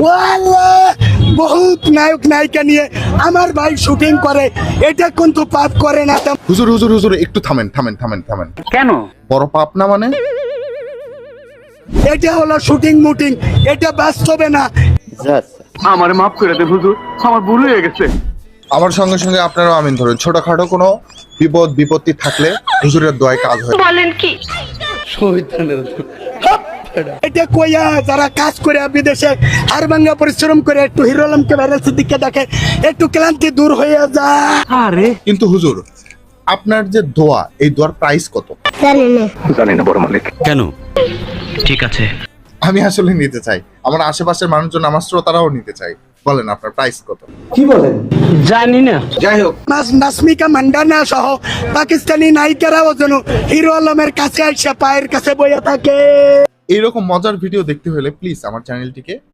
ওয়াল্লাহ বহুত নায়ক নায়িকা নিয়ে আমার ভাই শুটিং করে, এটা কিন্তু পাপ করে না। হুজুর হুজুর হুজুর একটু থামেন থামেন থামেন থামেন। কেন? বড় পাপ না মানে? এটা হলো শুটিং মুটিং, এটা বাস্তবে না। আমারে মাফ করে দেন হুজুর, আমার ভুল হয়ে গেছে। আমার সঙ্গে সঙ্গে আপনারাও আমিন ধরেন। ছোটখাটো কোনো বিপদ বিপত্তি থাকলে হুজুরের দোয়ায় কাজ হয়। বলেন কি? এটা কইয়া যারা কাজ করে বিদেশে আর ভাঙ্গা পরিশ্রম করে একটু হিরো আলমকে ভাইরাল সিদ্দিককে দেখে, একটু ক্লান্তি দূর হয়ে যায়। আরে কিন্তু হুজুর আপনার যে দোয়া, এই দোয়ার প্রাইস কত? জানি না বড় মালিক। কেন? ঠিক আছে, আমি আসলে নিতে চাই, আমার আশেপাশের মানুষজন, আমার শ্রোতারাও নিতে চাই। বলেন আপনার প্রাইস কত? জানি না। যাই হোক, নাসমিকা মান্ডানা সহ পাকিস্তানি নায়িকারাও যেন হিরো আলমের কাছে এসে পায়ের কাছে বইয়া থাকে। এইরকম মজার ভিডিও দেখতে হলে প্লিজ আমার চ্যানেলটিকে